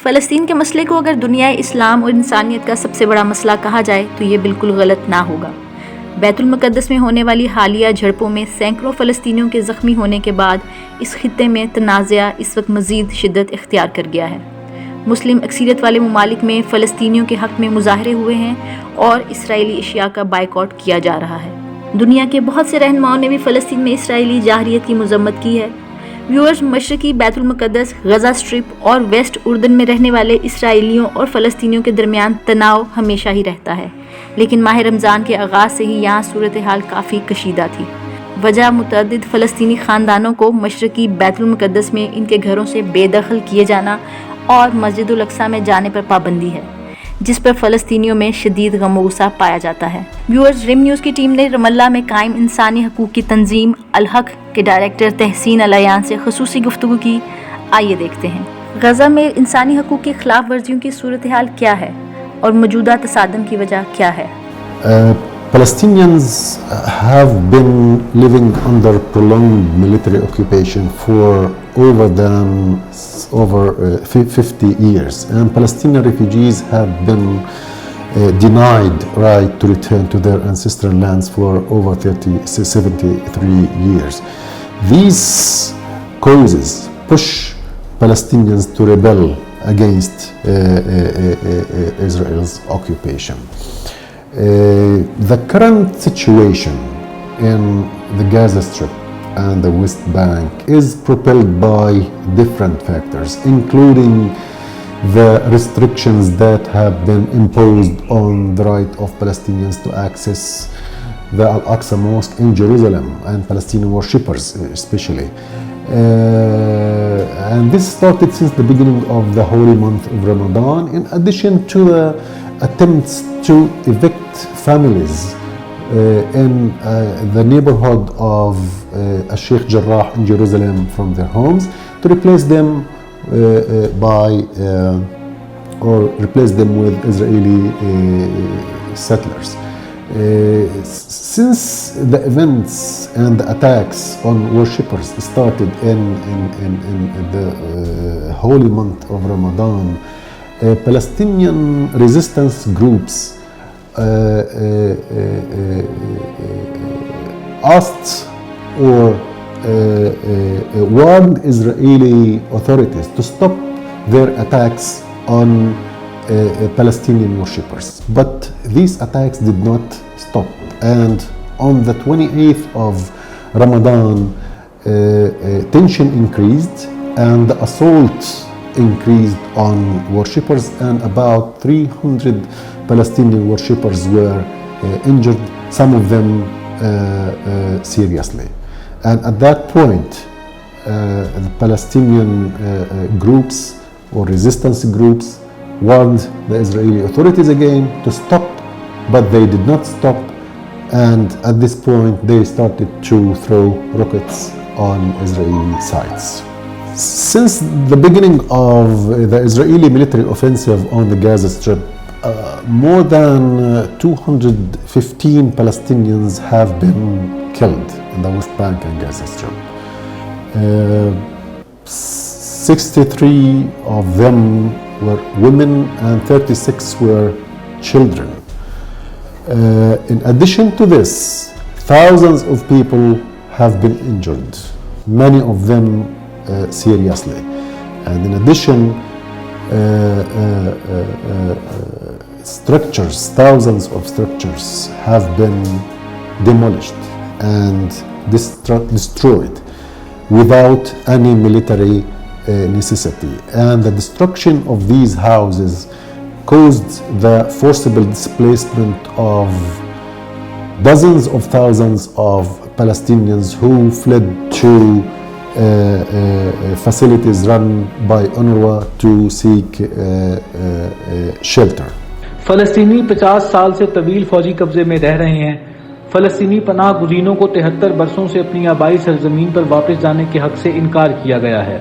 فلسطین کے مسئلے کو اگر دنیا اسلام اور انسانیت کا سب سے بڑا مسئلہ کہا جائے تو یہ بالکل غلط نہ ہوگا۔ بیت المقدس میں ہونے والی حالیہ جھڑپوں میں سینکڑوں فلسطینیوں کے زخمی ہونے کے بعد اس خطے میں تنازعہ اس وقت مزید شدت اختیار کر گیا ہے۔ مسلم اکثریت والے ممالک میں فلسطینیوں کے حق میں مظاہرے ہوئے ہیں اور اسرائیلی اشیاء کا بائیکاٹ کیا جا رہا ہے۔ دنیا کے بہت سے رہنماؤں نے بھی فلسطین میں اسرائیلی جارحیت کی مذمت کی ہے۔ ویورز، مشرقی بیت المقدس، غزہ اسٹرپ اور ویسٹ اردن میں رہنے والے اسرائیلیوں اور فلسطینیوں کے درمیان تناؤ ہمیشہ ہی رہتا ہے، لیکن ماہ رمضان کے آغاز سے ہی یہاں صورتحال کافی کشیدہ تھی۔ وجہ متعدد فلسطینی خاندانوں کو مشرقی بیت المقدس میں ان کے گھروں سے بے دخل کیے جانا اور مسجد الاقصیٰ میں جانے پر پابندی ہے، جس پر فلسطینیوں میں شدید غم و غصہ پایا جاتا ہے۔ ویورز، ریم نیوز کی ٹیم نے رام اللہ میں قائم انسانی حقوق کی تنظیم الحق کے ڈائریکٹر تحسین الیان سے خصوصی گفتگو کی۔ آئیے دیکھتے ہیں غزہ میں انسانی حقوق کی خلاف ورزیوں کی صورتحال کیا ہے اور موجودہ تصادم کی وجہ کیا ہے۔ Palestinians have been living under prolonged military occupation for over 50 years, and Palestinian refugees have been denied right to return to their ancestral lands for over 73 years. These causes push Palestinians to rebel against Israel's occupation. The current situation in the Gaza Strip and the West Bank is propelled by different factors, including the restrictions that have been imposed on the right of Palestinians to access the Al-Aqsa Mosque in Jerusalem and Palestinian worshippers especially. And this started since the beginning of the holy month of Ramadan, in addition to the attempts to evict families in the neighborhood of Sheikh Jarrah in Jerusalem from their homes to replace them with Israeli settlers. Since the events and the attacks on worshippers started in the holy month of Ramadan, Palestinian resistance groups asked or warned Israeli authorities to stop their attacks on Palestinian worshippers. But these attacks did not stop, and on the 28th of Ramadan, tension increased and the assault increased on worshippers, and about 300 Palestinian worshippers were injured, some of them seriously. And at that point, the Palestinian groups or resistance groups warned the Israeli authorities again to stop, but they did not stop, and at this point they started to throw rockets on Israeli sites. Since the beginning of the Israeli military offensive on the Gaza Strip, more than 215 Palestinians have been killed in the West Bank and Gaza Strip. 63 of them were women and 36 were children. In addition to this, thousands of people have been injured, many of them seriously. And in addition, thousands of structures have been demolished and destroyed without any military necessity. And the destruction of these houses caused the forcible displacement of dozens of thousands of Palestinians who fled to facilities run by UNRWA to seek shelter. فلسطینی 50 سال سے طویل فوجی قبضے میں رہ رہے ہیں۔ فلسطینی پناہ گزینوں کو 73 برسوں سے اپنی آبائی سرزمین پر واپس جانے کے حق سے انکار کیا گیا ہے۔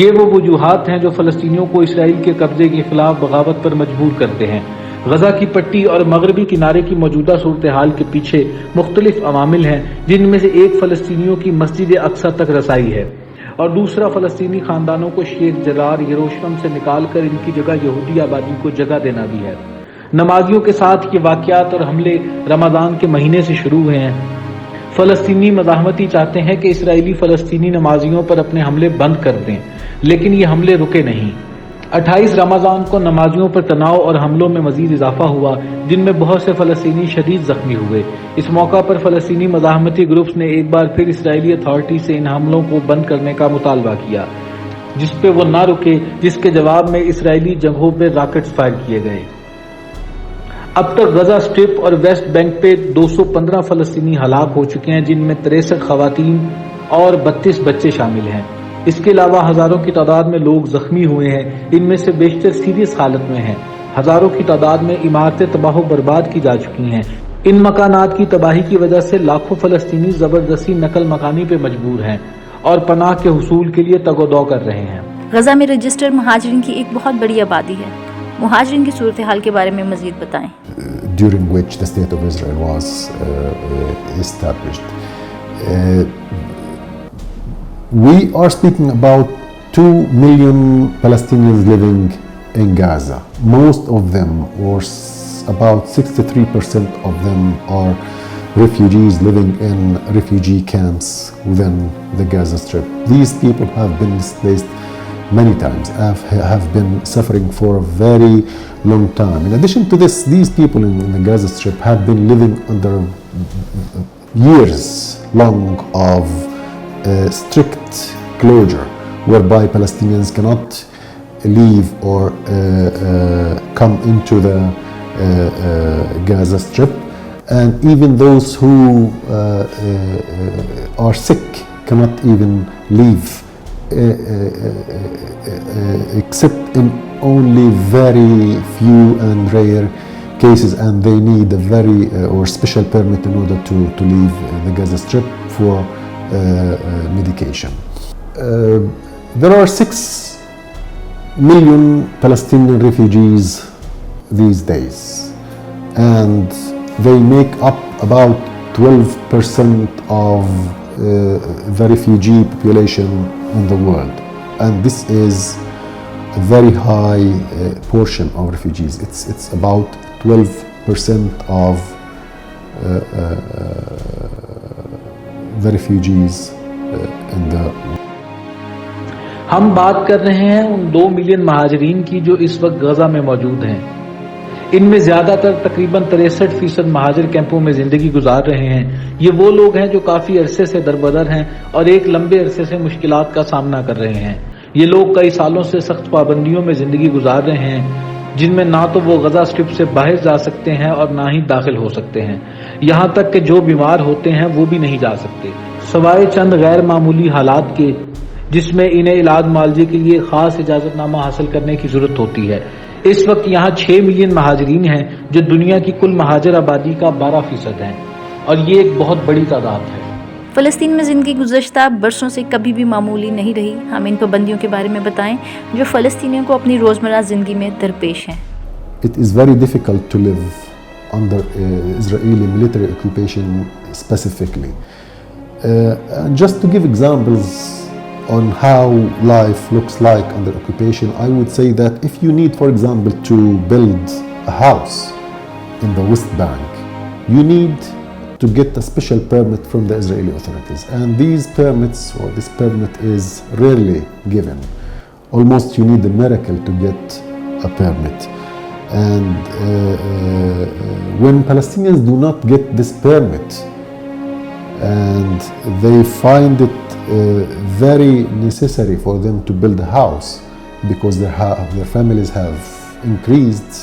یہ وہ وجوہات ہیں جو فلسطینیوں کو اسرائیل کے قبضے کے خلاف بغاوت پر مجبور کرتے ہیں۔ غزہ کی پٹی اور مغربی کنارے کی موجودہ صورتحال کے پیچھے مختلف عوامل ہیں، جن میں سے ایک فلسطینیوں کی مسجد اقصیٰ تک رسائی ہے۔ اور دوسرا فلسطینی خاندانوں کو شیخ جرار یروشلم سے نکال کر ان کی جگہ یہودی آبادی کو جگہ دینا بھی ہے۔ نمازیوں کے ساتھ یہ واقعات اور حملے رمضان کے مہینے سے شروع ہوئے ہیں۔ فلسطینی مزاحمتی چاہتے ہیں کہ اسرائیلی فلسطینی نمازیوں پر اپنے حملے بند کر دیں، لیکن یہ حملے رکے نہیں۔ 28 رمضان کو نمازیوں پر تناؤ اور حملوں میں مزید اضافہ ہوا، جن میں بہت سے فلسطینی شدید زخمی ہوئے۔ اس موقع پر فلسطینی مزاحمتی گروپس نے ایک بار پھر اسرائیلی اتھارٹی سے ان حملوں کو بند کرنے کا مطالبہ کیا، جس پہ وہ نہ رکے، جس کے جواب میں اسرائیلی جگہوں پہ راکٹس فائر کیے گئے۔ اب تک غزہ سٹرپ اور ویسٹ بینک پہ 215 فلسطینی ہلاک ہو چکے ہیں، جن میں 63 خواتین اور 32 بچے شامل ہیں۔ اس کے علاوہ ہزاروں کی تعداد میں لوگ زخمی ہوئے ہیں، ان میں سے بیشتر سیریس حالت میں ہیں۔ ہزاروں کی تعداد میں عمارتیں تباہ و برباد کی جا چکی ہیں۔ ان مکانات کی تباہی کی وجہ سے لاکھوں فلسطینی زبردستی نقل مکانی پہ مجبور ہیں اور پناہ کے حصول کے لیے تگ و دو کر رہے ہیں۔ غزہ میں رجسٹرڈ مہاجرین کی ایک بہت بڑی آبادی ہے۔ مہاجرین کی صورتحال کے بارے میں مزید بتائیں۔ During which the state of Israel was established. We are speaking about 2 million Palestinians living in Gaza. Most of them, or about 63% of them, are refugees living in refugee camps within the Gaza Strip. These people have been displaced many times, have been suffering for a very long time. In addition to this, these people in the Gaza Strip have been living under years long of strict closure, whereby Palestinians cannot leave or come into the Gaza Strip, and even those who are sick cannot even leave, except in only very few and rare cases, and they need a very or special permit in order to leave the Gaza Strip for medication. There are 6 million Palestinian refugees these days, and they make up about 12% of the refugee population in the world, and this is a very high portion of refugees. It's about 12% of the refugees in the world. ہم بات کر رہے ہیں ان 2 million مہاجرین کی جو اس وقت غزہ میں موجود ہیں۔ ان میں زیادہ تر تقریباً 63% مہاجر کیمپوں میں زندگی گزار رہے ہیں۔ یہ وہ لوگ ہیں جو کافی عرصے سے دربدر ہیں اور ایک لمبے عرصے سے مشکلات کا سامنا کر رہے ہیں۔ یہ لوگ کئی سالوں سے سخت پابندیوں میں زندگی گزار رہے ہیں، جن میں نہ تو وہ غزہ سٹرپ سے باہر جا سکتے ہیں اور نہ ہی داخل ہو سکتے ہیں۔ یہاں تک کہ جو بیمار ہوتے ہیں وہ بھی نہیں جا سکتے، سوائے چند غیر معمولی حالات کے، جس میں انہیں علاج معالجے کے لیے خاص اجازت نامہ حاصل کرنے کی ضرورت ہوتی ہے۔ اس وقت یہاں 6 ملین مہاجرین ہیں، جو دنیا کی کل مہاجر آبادی کا 12% ہیں، اور یہ ایک بہت بڑی تعداد ہے۔ فلسطین میں زندگی گزشتہ برسوں سے کبھی بھی معمولی نہیں رہی۔ ہم ان پابندیوں کے بارے میں بتائیں جو فلسطینیوں کو اپنی روزمرہ زندگی میں درپیش ہیں۔ It is very difficult to live under Israeli military occupation specifically. And just to give examples on how life looks like under occupation, I would say that if you need, for example, to build a house in the West Bank, you need to get a special permit from the Israeli authorities, and these permits, or this permit, is rarely given. Almost you need a miracle to get a permit. And when Palestinians do not get this permit, and they find it very necessary for them to build a house because their families have increased,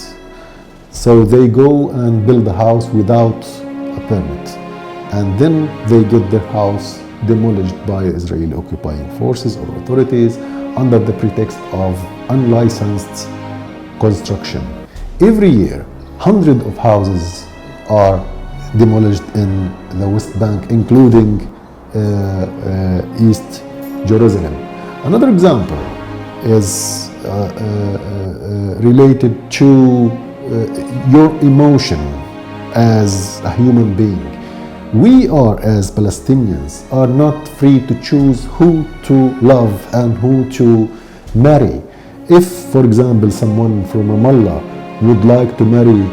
so they go and build a house without a permit, and then they get their house demolished by Israeli occupying forces or authorities under the pretext of unlicensed construction. Every year, hundreds of houses are demolished in the West Bank, including East Jerusalem. Another example is related to your emotion as a human being. we are as Palestinians are not free to choose who to love and who to marry. If, for example, someone from Ramallah would like to marry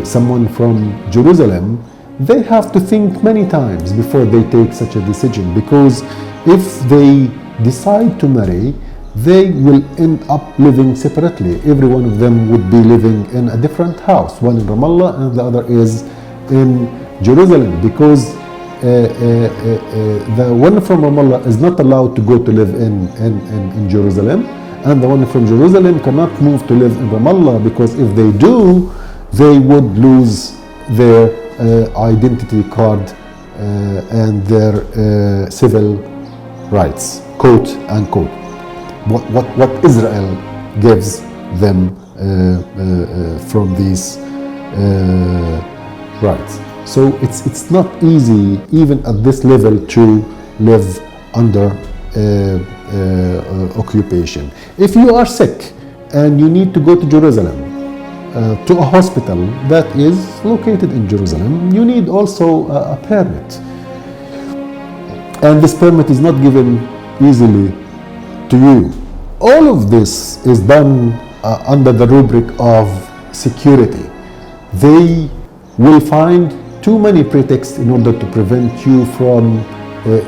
someone from Jerusalem, they have to think many times before they take such a decision, because if they decide to marry, they will end up living separately. Every one of them would be living in a different house, one in Ramallah and the other is in Jerusalem, because the one from Ramallah is not allowed to go to live in Jerusalem, and the one from Jerusalem cannot move to live in Ramallah, because if they do, they would lose their identity card and their civil rights, quote unquote. What Israel gives them from these rights. So it's not easy, even at this level, to live under occupation. If you are sick and you need to go to Jerusalem, to a hospital that is located in Jerusalem, you need also a permit. And this permit is not given easily to you. All of this is done under the rubric of security. They will find too many pretexts in order to prevent you from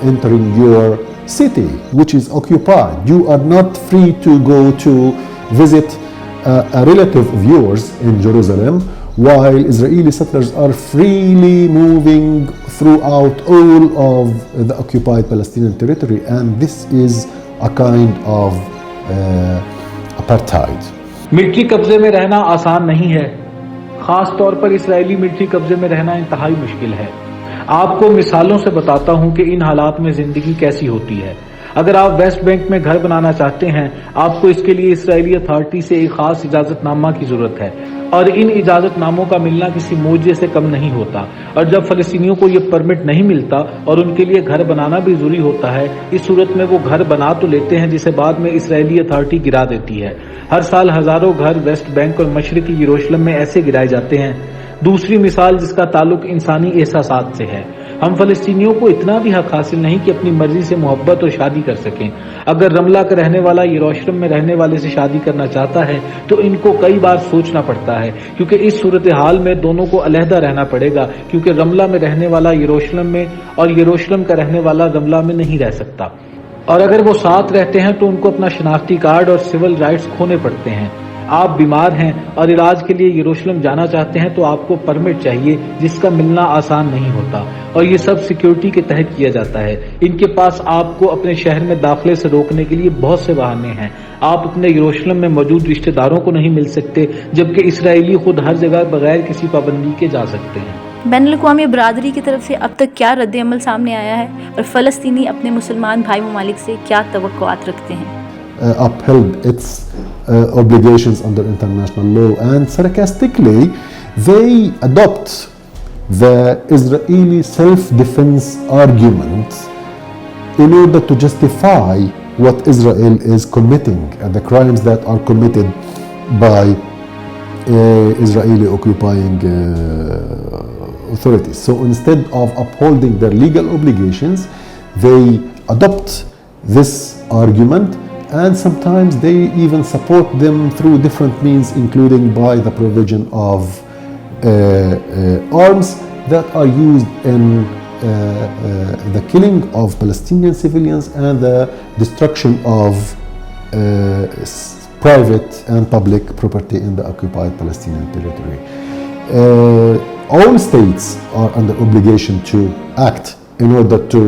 entering your city, which is occupied. You are not free to go to visit a relative of yours in Jerusalem, while Israeli settlers are freely moving throughout all of the occupied Palestinian territory, and this is a kind of apartheid. Military कब्जे में रहना आसान नहीं है, खास तौर पर Israeli military कब्जे में रहना इंतहाई मुश्किल है। आपको मिसालों से बताता हूं कि इन हालात में जिंदगी कैसी होती है। अगर आप वेस्ट बैंक में घर बनाना चाहते हैं, आपको इसके लिए इसराइली अथॉरिटी से एक खास इजाजतनामा की जरूरत है, और इन इजाजतनामों का मिलना किसी मोजे से कम नहीं होता। और जब फलस्तीनियों को ये परमिट नहीं मिलता और उनके लिए घर बनाना भी जरूरी होता है, इस सूरत में वो घर बना तो लेते हैं जिसे बाद में इसराइली अथॉरिटी गिरा देती है। हर साल हजारों घर वेस्ट बैंक और मशरिकी यरूशलेम में ऐसे गिराए जाते हैं। दूसरी मिसाल जिसका ताल्लुक इंसानी एहसासात से है, हम फलस्तीनियों को इतना भी हक हासिल नहीं कि अपनी मर्जी से मोहब्बत और शादी कर सकें। अगर रमला का रहने वाला यरूशलेम में रहने वाले से शादी करना चाहता है तो इनको कई बार सोचना पड़ता है, क्योंकि इस सूरत हाल में दोनों को अलहदा रहना पड़ेगा, क्योंकि रमला में रहने वाला यरूशलेम में और यरूशलेम का रहने वाला रमला में नहीं रह सकता। और अगर वो साथ रहते हैं तो उनको अपना शनाख्ती कार्ड और सिविल राइट्स खोने पड़ते हैं। आप बीमार हैं और इलाज के लिए यरूशलेम जाना चाहते हैं तो आपको परमिट चाहिए, जिसका मिलना आसान नहीं होता, और ये सब सिक्योरिटी के तहत किया जाता है। इनके पास आपको अपने शहर में दाखिले से रोकने के लिए बहुत से बहाने हैं। आप अपने यरूशलेम में मौजूद रिश्तेदारों को नहीं मिल सकते, जबकि इसराइली खुद हर जगह बगैर किसी पाबंदी के जा सकते हैं। बैनुल-अक़वामी बरादरी की तरफ से अब तक क्या रद्द-ए-अमल सामने आया है और फ़लस्तीनी अपने मुसलमान भाई ममालिक से क्या तवक्कुआत रखते हैं? Upheld its obligations under international law, and sarcastically they adopt the Israeli self-defense argument in order to justify what Israel is committing and the crimes that are committed by Israeli occupying authorities. So instead of upholding their legal obligations, they adopt this argument, and sometimes they even support them through different means, including by the provision of arms that are used in the killing of Palestinian civilians and the destruction of private and public property in the occupied Palestinian territory. All states are under obligation to act in order to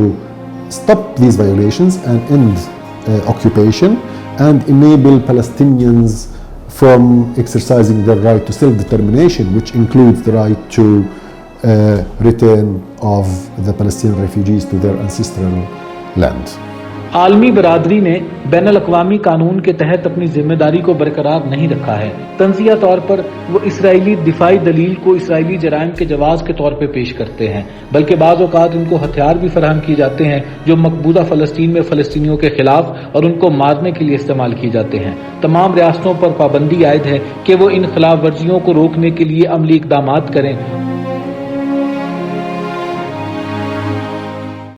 stop these violations and end occupation and enable Palestinians from exercising their right to self-determination, which includes the right to return of the Palestinian refugees to their ancestral land. आलमी बरादरी ने बैनुल अक़वामी कानून के तहत अपनी जिम्मेदारी को बरकरार नहीं रखा है। तंज़िया तौर पर वो इसराइली दिफाई दलील को इसराइली जराइम के जवाब के तौर पर पेश करते हैं, बल्कि बाज़ औक़ात उनको हथियार भी फराहम किए जाते हैं जो मकबूजा फ़लस्तीन में फ़लस्तीनियों के खिलाफ और उनको मारने के लिए इस्तेमाल किए जाते हैं। तमाम रियासतों पर पाबंदी आयद है कि वो इन खिलाफ वर्जियों को रोकने के लिए अमली इक़दामात करें